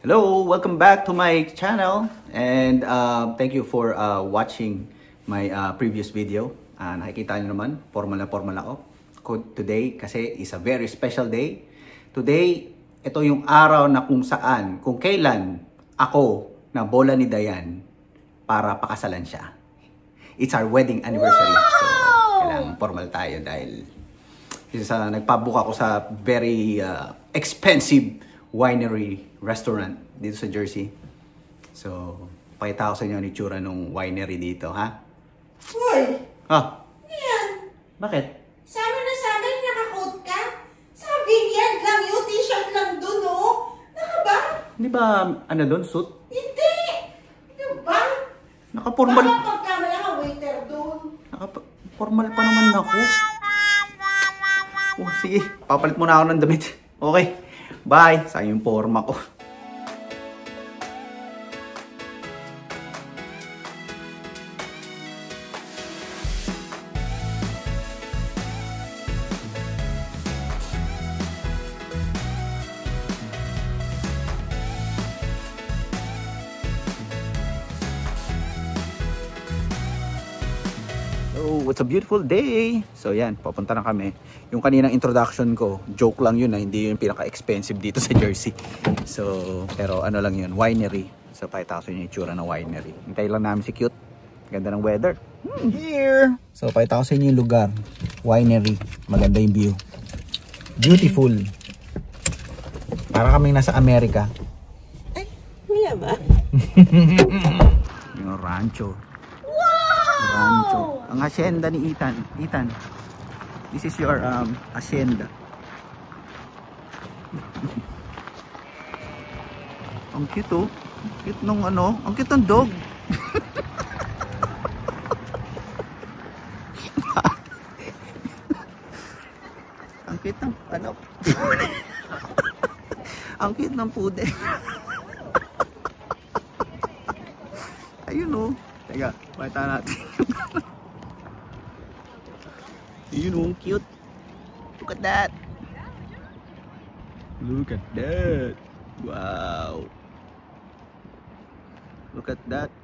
Hello, welcome back to my channel and thank you for watching my previous video. Nakikita nyo naman, formal na ako today kasi is a very special day. Today, ito yung araw na kung kailan ako na bola ni Dayan para pakasalan siya. It's our wedding anniversary. Wow! So, kailangan formal tayo dahil nagpabook ako sa very expensive winery restaurant dito sa Jersey. So, pakita ko sa inyo ang itsura ng winery dito, ha? Hoy! Ah? Yan! Bakit? Sabi na sa akin, naka-coat ka? Sabi yan lang yun, t-shirt lang dun, oh! Naka ba? Hindi ba, ano doon, suit? Hindi! Ano ba? Naka-formal. Baka pagkamala ka, waiter dun. Naka-formal pa naman ako. Oh, sige. Papalit muna ako ng damit. Okay. Bye! Sayang yung forma ko. So, it's a beautiful day. So, yan. Papunta na kami. Yung kaninang introduction ko, joke lang yun na hindi yung pinaka-expensive dito sa Jersey. So, pero ano lang yun, winery. So, 5,000 yung itsura ng winery. Hintay lang namin si Cute. Ganda ng weather. Here! So, 5,000 yung lugar. Winery. Maganda yung view. Beautiful. Para kaming nasa Amerika. Ay, kuya ba? Yung rancho. Rancho. Ang hacienda ni Ethan. Ethan, this is your hacienda. Ang cute, oh. Cute nung ano. Ang cute ng dog. Ang cute ng ano. Ang cute ng pude. Ayun, oh. Teka, pakita natin. Yun oh, cute. Look at that. Look at that. Wow. Look at that.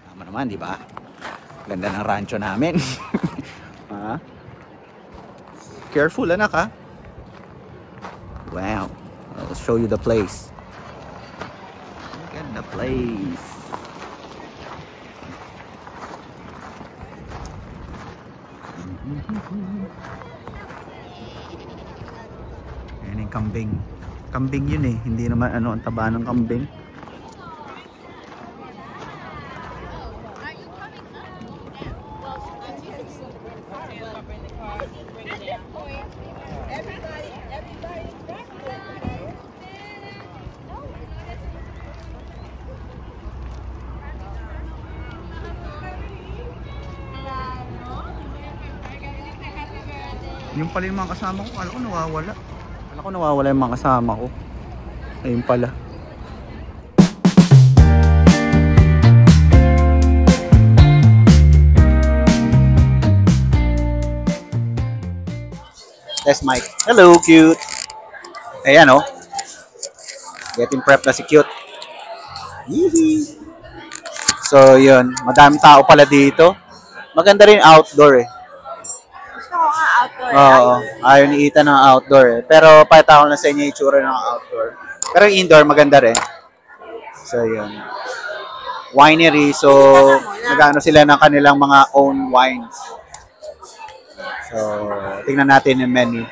Tama naman, di ba? Ganda ng rancho namin. Ha? Careful, anak, ha? Wow. I'll show you the place. Look at the place. Ayan yung kambing. Kambing yun eh. Hindi naman ano ang taba ng kambing. Yung pala yung mga kasama ko, kala ko nawawala. Kala ko nawawala yung mga kasama ko. Ayun pala. That's Mike. Hello, Cute. Ayan, oh. Getting prep na si Cute. Yee. So, yun. Madaming tao pala dito. Maganda rin outdoor eh. Oo, ayaw ni Ethan ng outdoor eh. Pero pakita ko na sa inyo yung itsura ng outdoor. Pero yung indoor maganda rin. So yun. Winery, so nag-ano sila ng kanilang mga own wines. So tingnan natin yung menu.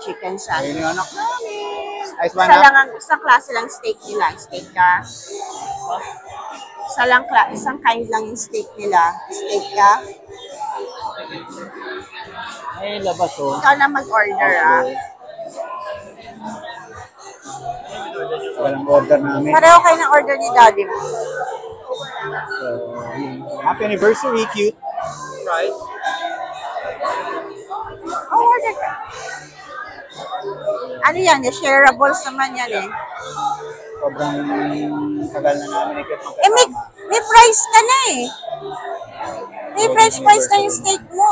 Chicken sandwich. Ayun yung anak namin. Isang klase lang steak nila. Steak ka. Isang kind lang yung steak nila. Steak ka. Ay, labas oh. Ikaw na mag-order, ah. Walang order namin. Pareho kayo ng order ni Daddy mo. So, happy anniversary, cute. Price. Oh, order ka. Ano yan? Shareables naman yan eh. Sobrang tagal na namin ikot Eh, may fries ka na eh. May french fries na yung steak mo.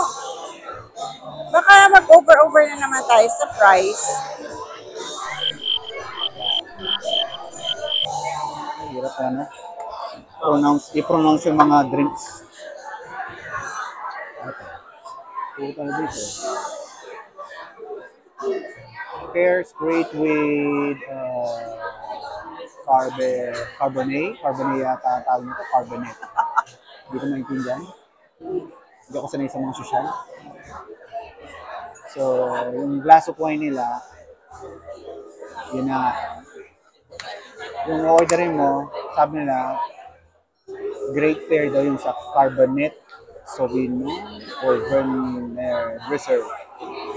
Baka mag-over na naman tayo sa fries. Hirap na, i-pronounce yung mga drinks. Okay. Puta dito. Pairs great with Carbonet yata ang tawag nito, Carbonet. Hindi ko maintindihan. Hindi ako sanay sa mga sosyal. So, yung glass of wine nila, yun na. Yung orderin mo, sabi nila, great pair daw yung sa Carbonet, Sauvignon, or Vernier Reserve.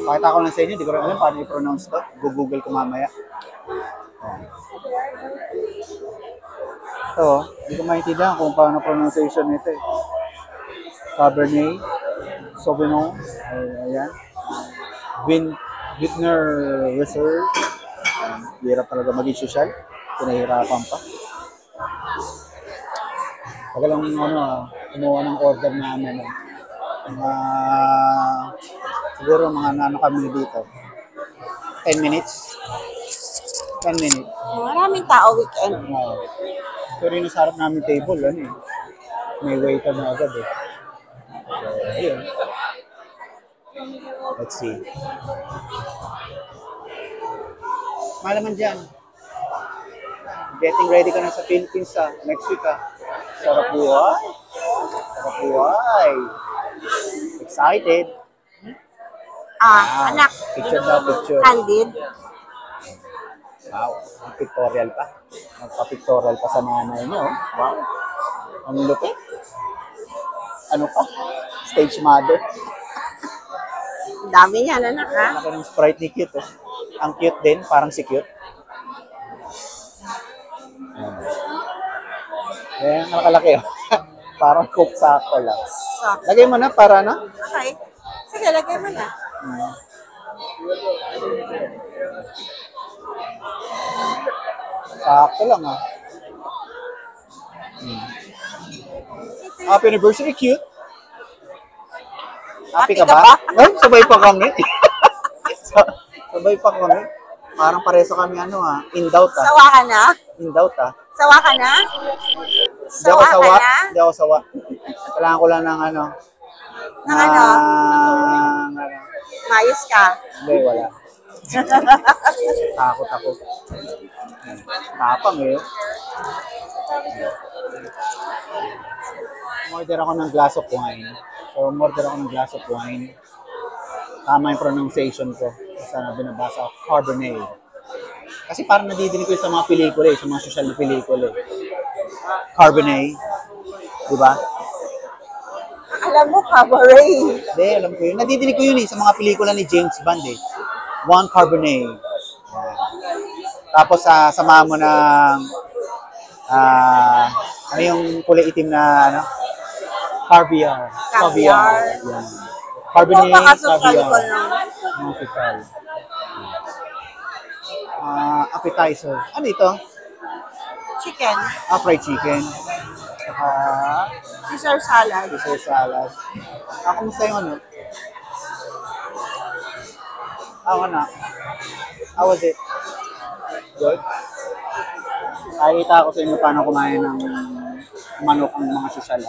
Pakita ko lang sa inyo, hindi ko rin alam paano i-pronounce to. Google ko mamaya. So, hindi ko maintindihan kung paano pronunciation nito eh. Cabernet, Sauvignon, ayan. Vernier Reserve. Hirap talaga maging social. Pinahirapan pa. Pagalang kumuha ng order namin. Siguro mga nano kami dito. 10 minutes. 10 minutes. Maraming tao weekend. Pero yung nasa harap namin table, may waiter na agad eh. So, ayun. Let's see. Smile naman dyan. Getting ready ka na sa Philippines next week Sarap buhay. Sarap buhay. Excited. Anak. Picture na, picture. Candid. Wow. Pictorial pa. Magpa-pictorial pa sa nanay niyo. Wow. Ang lupit. Ano pa? Stage mother. Ang dami niyan, anak ha? Laki ng sprite ni Cute. Ang cute din, parang si Cute. Ayan, nakalaki. Parang cook sakto lang. Lagay mo na para Okay. Sige, lagay mo na. Sakto lang Happy anniversary, Cute. Happy ka ba? Ay, sabay pa kami. Sabay pa kami. Parang pareso kami in doubt Sawa ka na? In doubt Sawa ka na? Hindi ako sawa. Hindi ako sawa. Kailangan ko lang ng Mayos ka? Hindi, wala. Takot ako. Tapang Order ako ng glass of wine. So, order ako ng glass of wine. Tama yung pronunciation ko. Sana binabasa ako, Cabernet. Kasi parang nadidinig ko sa mga pelikula sa mga social na pelikula Cabernet. Diba? Alam mo, cabaret. Hindi, alam ko yun. Nadidinig ko yun sa mga pelikula ni James Bond One Cabernet. Tapos samahan mo ng ano yung kulay itim na Caviar. Yan. Cabernet, caviar. Musical. Appetizer. Ano ito? Chicken. Fried chicken. Caesar salad. Caesar salad. Kumusta yung How was it? Good? Nakikita ko sa inyo paano kumain ng manok ang mga sosyal.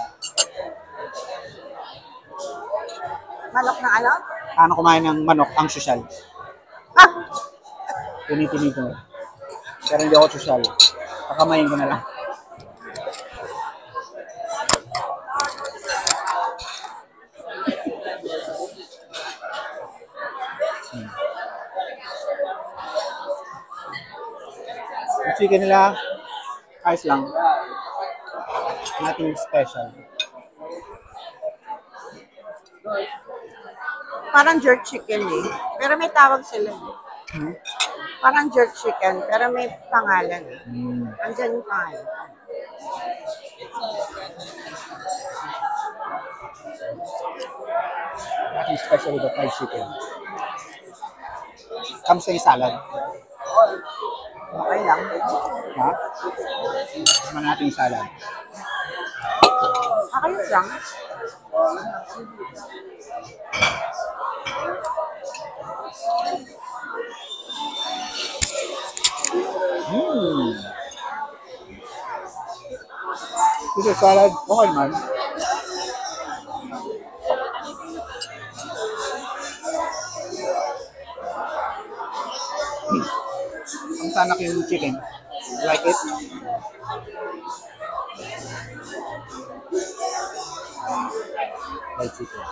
Manok na ano? Paano kumain ng manok ang sosyal? Tinitinig ko. Pero hindi ako sosyal. Kakamayin ko na lang. Yung chicken nila, ayos lang. Nothing special. Parang jerk chicken Pero may tawag sila. Parang jerk chicken, pero may pangalan. Mm. Andyan yung pangalan. Ating special with the fried chicken. Kamusta yung salad? Okay lang. Ha? Kasama natin yung salad. Ayos lang. Hmm. Ito salad, okay man. Ang sanak yung chicken. You like it? Fried chicken.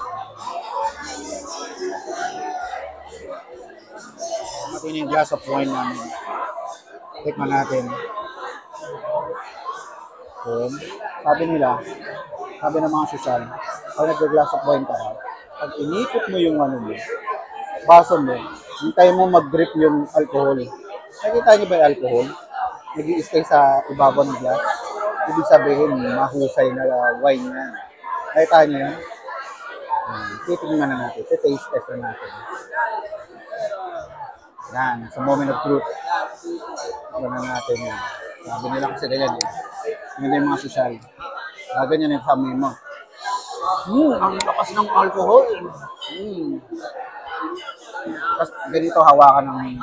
Matin yung glass of wine namin. Tikman natin. Then, sabi ng mga sosyal, pag nag-glass of wine ka, pag inikot mo yung ano mo, baso mo, hintay mo mag-drip yung alcohol. Nakita niyo ba yung alcohol? Nag-i-stay sa ibabaw ng glass. Ibig sabihin, mahusay na wine yan. Nakita niyo yan? Titignan na natin. Taste test na natin. Yan, sa moment of truth. Ano na natin yan. Sabi nila kasi ganyan eh. Hindi yung mga sosyal. Ganyan yung family mo. Ang lakas ng alcohol. Tapos ganito hawakan ng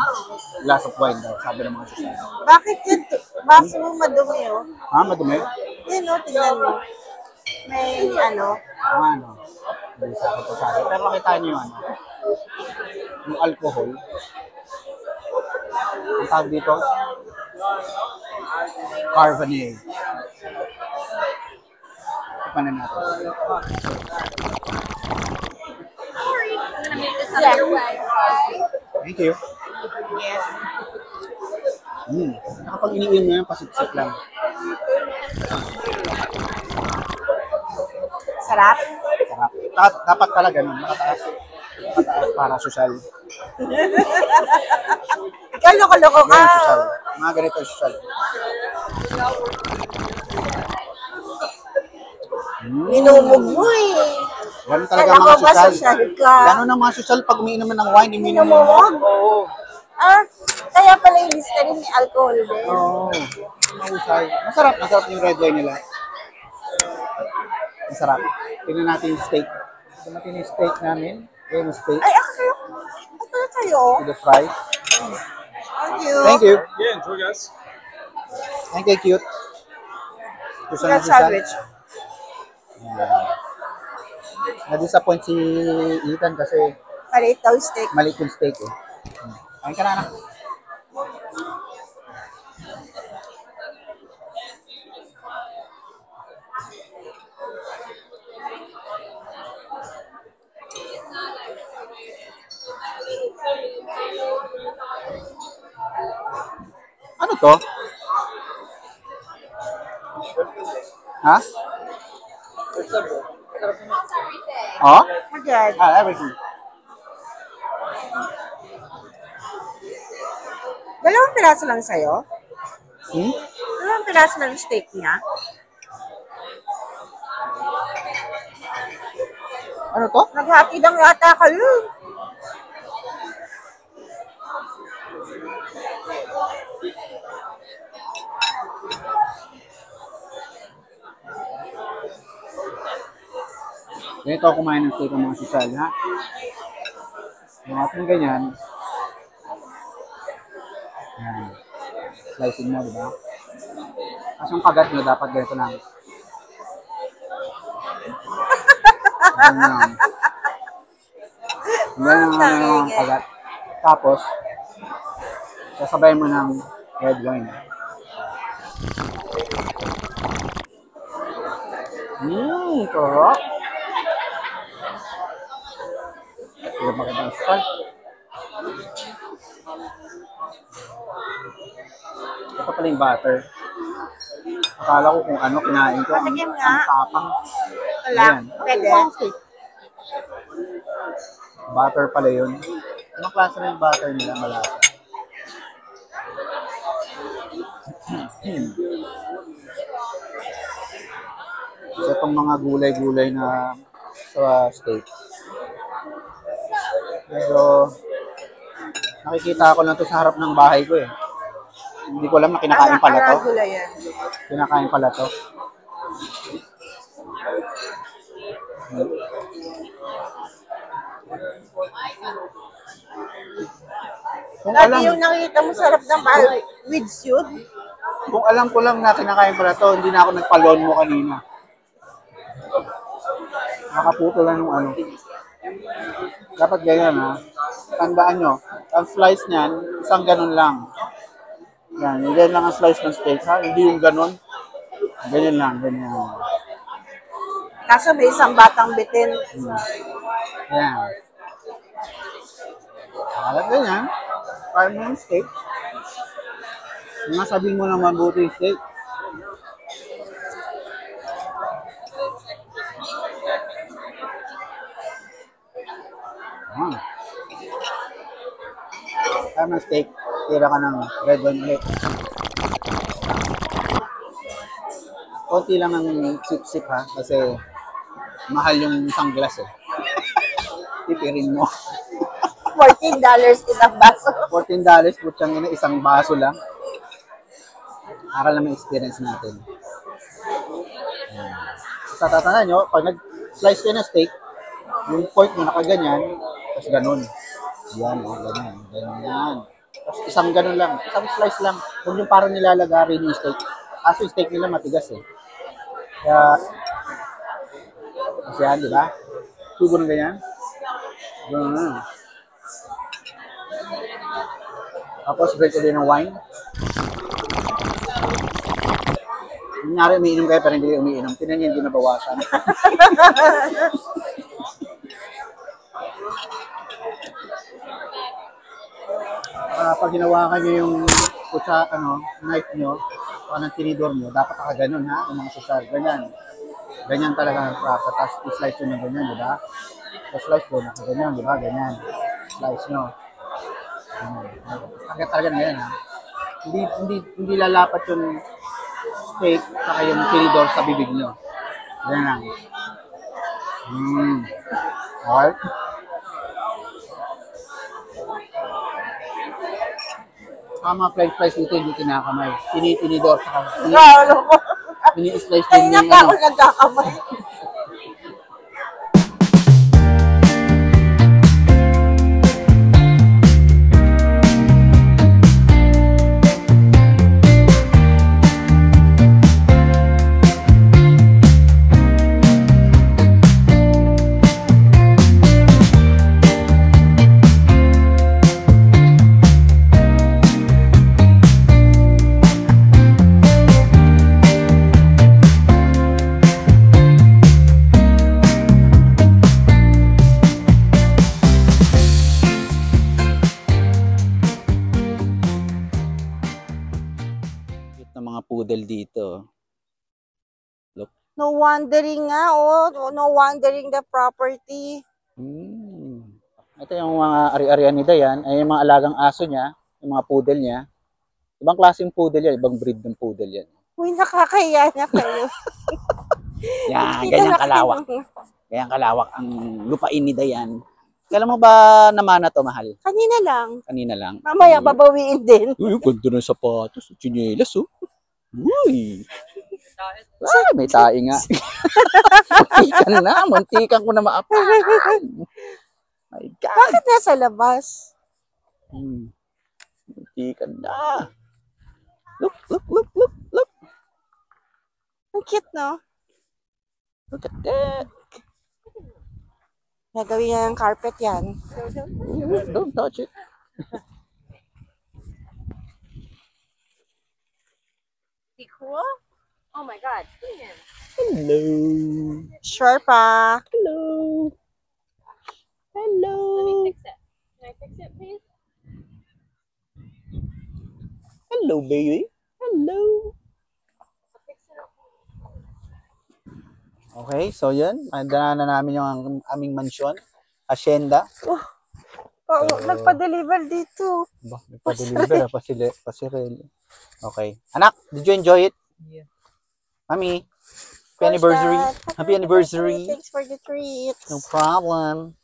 glass of wine daw, sabi ng mga sosyal. Bakit yun? Baso mo madumi, oh. Ha? Madumi? Yun, oh, tingnan mo. May ano. Ano? Hindi sa akin to sa akin. Pero makita niyo yung ano. Yung alcohol. Ang tawag dito, carbonate. Tikman na natin. Thank you. Yes. Kapag iniinom mo yan, pasip-sip lang. Sarap. Sarap. Dapat talaga nun, makataas. Makataas para sosyal. Ikaw, loko-loko ka. Yan, sosyal. Mga ganito sosyal. Minumog mo eh. Ganun talaga Kala mga ko ba sosyal. sosyal ka? Ganun ang mga sosyal pag umiinom ng wine, iminom mo. Minumog? Oo. Kaya pala yung listerin may alcohol din. Oo. Mahusay. Masarap yung red wine nila. Masarap. Tingnan natin yung steak. Tingnan natin yung steak namin. Ayan yung steak. Ay, ako sa'yo. With the fries. Thank you. Thank you. Yeah, enjoy guys. Thank you, cute. Gusto Chicken na sandwich. Na-disappoint si Ethan kasi Maliit daw yung steak. maliit yung steak eh. Kain ka na anak. Ano to? Ha? Oh? Agad. Everything. Dalawang piraso lang sa'yo? Hmm? Dalawang piraso lang yung steak niya? Ano to? Naghatid ang yata kayo. Ganito ako kumain ng steak ng mga sosyal, ha? Yung ating ganyan. Yan. Slicing mo, di ba? Kasi yung kagat nyo, dapat ganito lang. Ganyan. Ganyan ang kagat. Tapos, sasabay mo ng red wine. Sarap. Ito magandang salt. Ito pala yung butter. Akala ko kung ano kinain ko. Patikim nga. Ang tapang. Wala. Ayan. Pwede. Butter pala yun. Anong klase ng butter nila malasa? So, itong mga gulay-gulay na sa steak. Medyo nakikita ko lang to sa harap ng bahay ko eh. Hindi ko alam na kinakain pala to. Arugula yan. Kinakain pala to. Kung Lagi alam, yung nakikita mo sa harap ng bahay with suit. kung alam ko lang na kinakain pala to, hindi na ako nagpalon mo kanina. Nakaputo lang yung ano. Dapat ganyan ha. Tandaan nyo, ang slice niyan, isang ganun lang. Yan, ganyan lang ang slice ng steak ha. Hindi yung ganun. Ganyan lang, ganyan. Kaso may isang batang bitin. Yan. Alam ganyan. Kaya mo yung steak. Nga sabihin mo lang mabuti yung steak. Kaya mo steak. Tira ka ng red wine ulit. Konti lang ang sip-sip ha. Kasi mahal yung isang glass eh. Tipirin mo. $14 isang baso. $14 putyang ina, isang baso lang. Aral naman experience natin. Sa tatanan nyo, pag nag-slice kayo ng steak, yung pork mo nakaganyan, tapos ganun. Yan, ganyan, ganyan. Tapos isang ganun lang, isang slice lang. Huwag yung parang nilalagarin yung steak. Kaso yung steak nila matigas eh. Kaya, kasi yan, di ba? Tubo ng ganyan. Ganun. Tapos, break ulit ng wine. Kunyari, umiinom kayo pero hindi kayo umiinom. Tinan niyo, hindi nabawasan. Pag hinawakan niyo yung kutsa, knife niyo, ng tinidor niyo, dapat nakaganon ha, yung mga sasar. Ganyan. Ganyan talaga ang prapa. Tapos, i-slice nyo ng ganyan, di ba? Slice ko, nakaganyan, di ba? Ganyan. Slice nyo. Kaya talaga na yan ha. Hindi lalapat yung steak saka yung tinidor sa bibig nyo. Ganyan lang. Alright. Mga french fries dito hindi kinakamay. Tinidor saka ini-slice din Kaya yung pa ako nagkakamay. ng mga poodle dito. Look. No wandering nga, no wandering the property. Ito yung mga ari-arian ni Dayan, ay yung mga alagang aso niya, yung mga poodle niya. Ibang klaseng poodle yan, ibang breed ng poodle yan. Uy, nakakaya na kayo. Yan, ganyan kalawak. Ganyan kalawak ang lupain ni Dayan. Kailan mo ba namana to, mahal? Kanina lang. Kanina lang. Mamaya babawiin din. Uy, ganda ng sapatos. Chinelas, oh. Uy. Ay, may tae nga. Muntikan na. Muntikan ko na maapakan. My God. Bakit nasa labas? Muntikan na. Look, look, look, look, look. Ang cute, no? Look at that. Nagawin niya ng carpet yan. Don't touch it. Be cool? Oh my God. Hello. Sure pa. Hello. Hello. Let me fix it. Can I fix it, please? Hello, baby. Hello. I'll fix it up. Okay, so yun. Daanan na namin yung aming mansyon. Hacienda. Nagpa-deliver dito. Ba, nagpa-deliver pasirel. Okay. Anak, did you enjoy it? Yeah. Mami, happy anniversary. Happy anniversary. Thanks for the treats. No problem.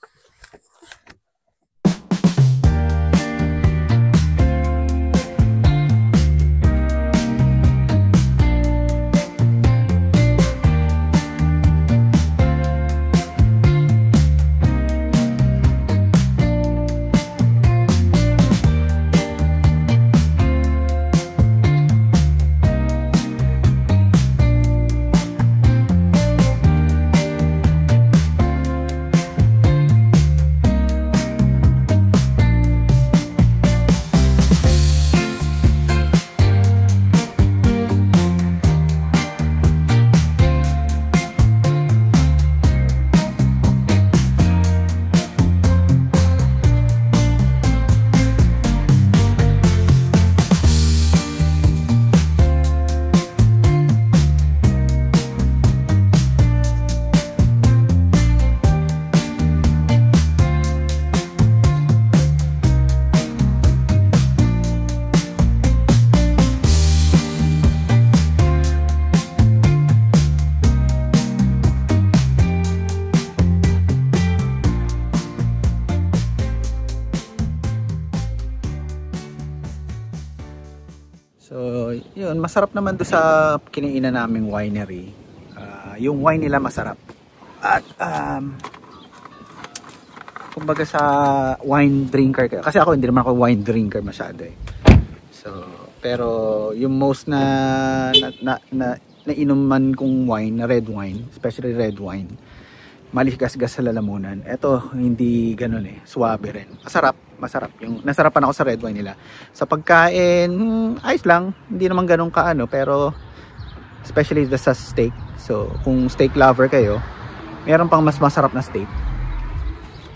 So, yun, masarap naman doon sa kiniinan naming winery. Yung wine nila masarap. At, kumbaga sa wine drinker, kasi ako hindi naman ako wine drinker masyado eh. So, pero yung most na inuman kong wine, na red wine, especially red wine, maligas-gas sa lalamunan. Ito, hindi ganun eh. Suwabe rin. Masarap. Yung nasarapan ako sa red wine nila. Sa pagkain, ayos lang. Hindi naman ganun kaano, pero especially sa steak. So, kung steak lover kayo, meron pang mas masarap na steak.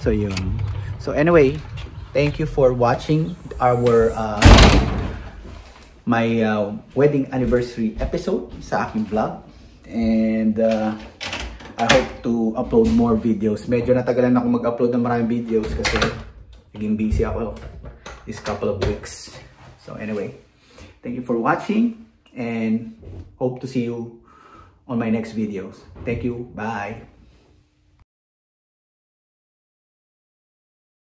So, yun. So, anyway, thank you for watching our my wedding anniversary episode sa aking vlog. And I hope to upload more videos. Medyo natagalan ako mag-upload ng maraming videos kasi naging busy ako this couple of weeks. So anyway, thank you for watching and hope to see you on my next videos. Thank you. Bye.